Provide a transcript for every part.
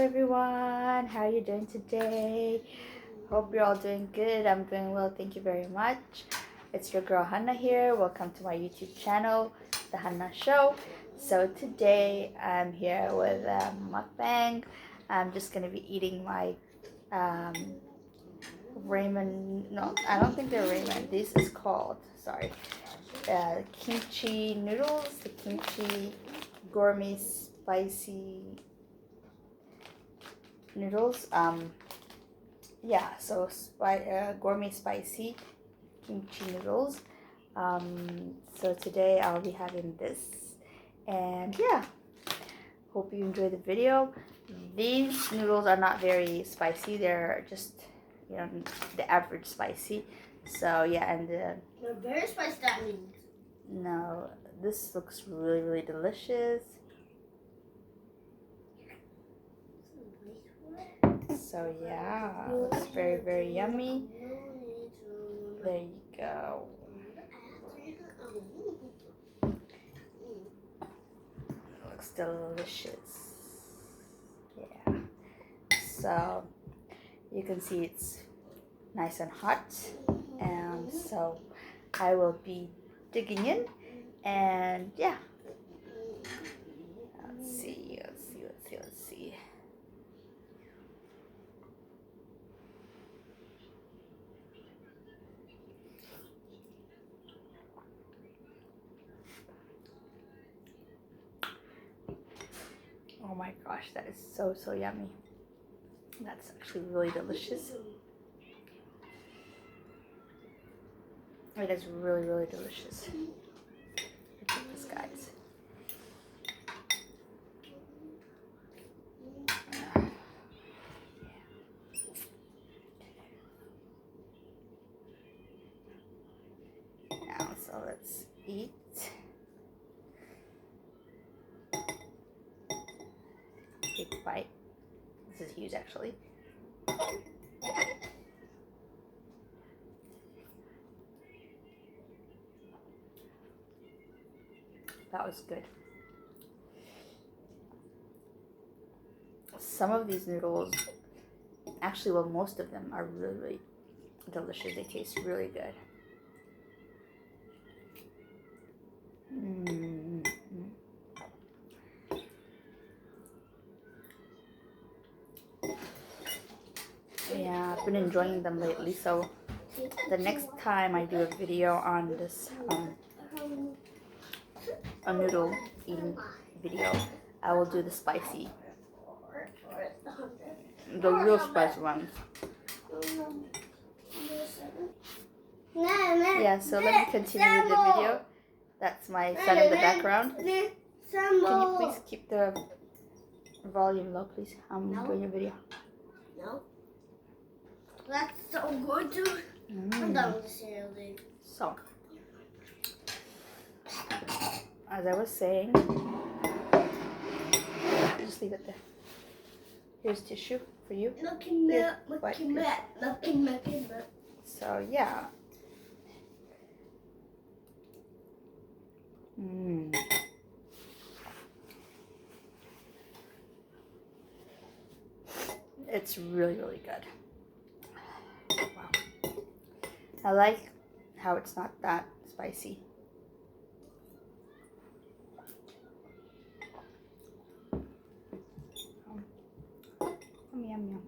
everyone, how are you doing today? Hope you're all doing good. I'm doing well, thank you very much. It's your girl Hana here. Welcome to my YouTube channel, the Hana Show. So today I'm here with mukbang. I'm just gonna be eating my ramen. No, I don't think they're ramen. This is called, sorry, kimchi noodles. The kimchi gourmet spicy noodles. Yeah, so gourmet spicy kimchi noodles. So today I'll be having this, and yeah, hope you enjoy the video. These noodles are not very spicy. They're just, you know, the average spicy. So yeah, and They're very spicy, that means. no, this looks really delicious. So yeah, looks very yummy. There you go. Looks delicious. Yeah. So you can see it's nice and hot, and so I will be digging in, and yeah. Let's see. Oh my gosh, that is so yummy. That's actually really delicious. It is really delicious. Look at this, guys. Now, so let's eat. Big bite. This is huge, actually. That was good. Some of these noodles, actually, well, most of them are really delicious. They taste really good. Yeah, I've been enjoying them lately, so the next time I do a video on this a noodle eating video, I will do the spicy, the real spicy ones. Yeah, so let me continue with the video. That's my son in the background. Can you please keep the volume low, please? I'm doing a video. No. That's so good, too. I'm done with the cereal, dude. So, as I was saying, just leave it there. Here's tissue for you. So yeah. It's really good. Wow. I like how it's not that spicy. Yum.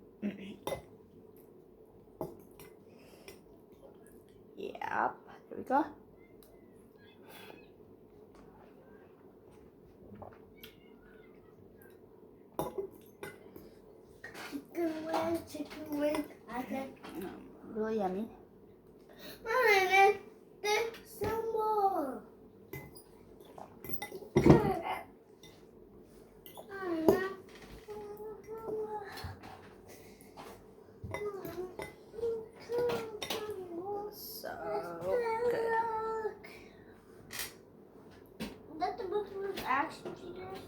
Yep, here we go. Chicken wing. Really yummy. There's some more. So good. Is that the book with action figures?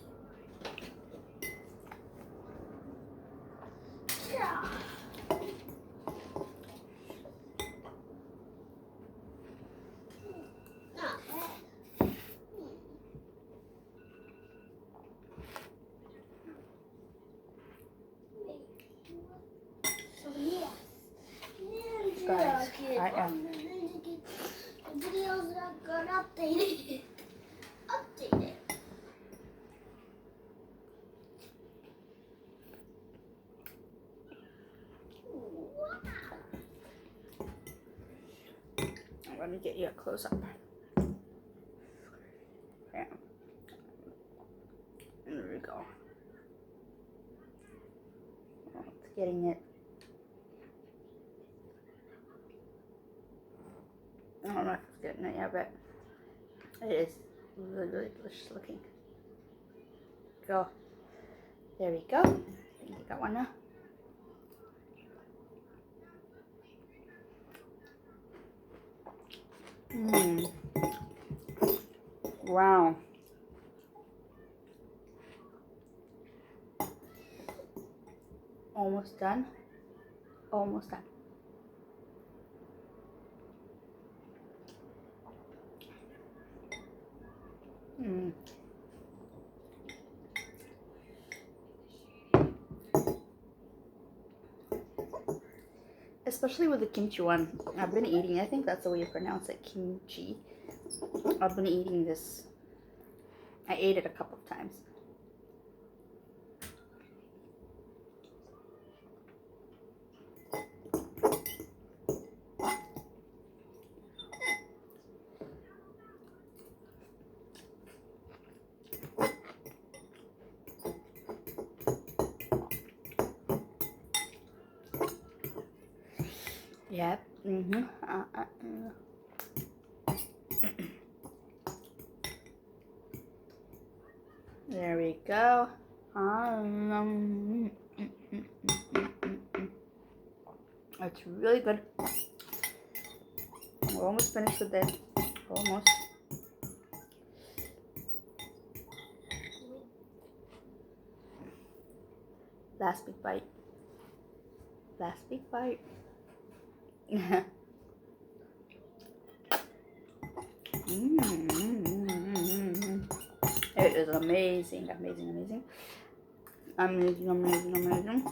Yeah. guys. I am. The videos that got updated. Updated. Let me get you a close up. Yeah. There we go. Oh, it's getting it. I don't know if it's getting it yet, but it is really, really delicious looking. Go. There we go. I think you got one now. Mmm. Wow. Almost done. Almost done. Mmm. Especially with the kimchi one. I've been eating, I think that's the way you pronounce it, kimchi. I've been eating this. I ate it a couple of times. Yep. There we go. It's really good. We're almost finished with it. Almost. Last big bite. Last big bite. It is amazing, amazing, amazing. Amazing, amazing, amazing.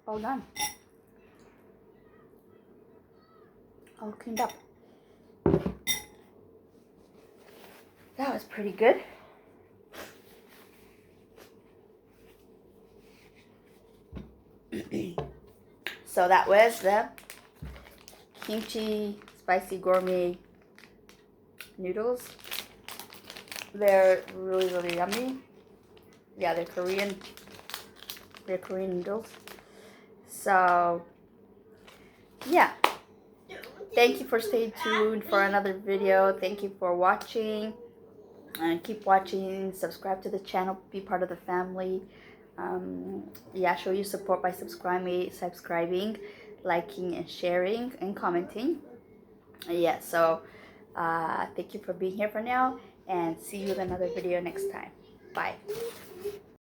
All done. All cleaned up. That was pretty good. So that was the kimchi spicy gourmet noodles. They're really, really yummy. Yeah, they're Korean. They're Korean noodles. So yeah, thank you for staying tuned for another video. Thank you for watching, and keep watching. Subscribe to the channel, be part of the family. Yeah, show your support by subscribing, liking, and sharing, and commenting. Yeah, so thank you for being here for now, and see you in another video next time. Bye.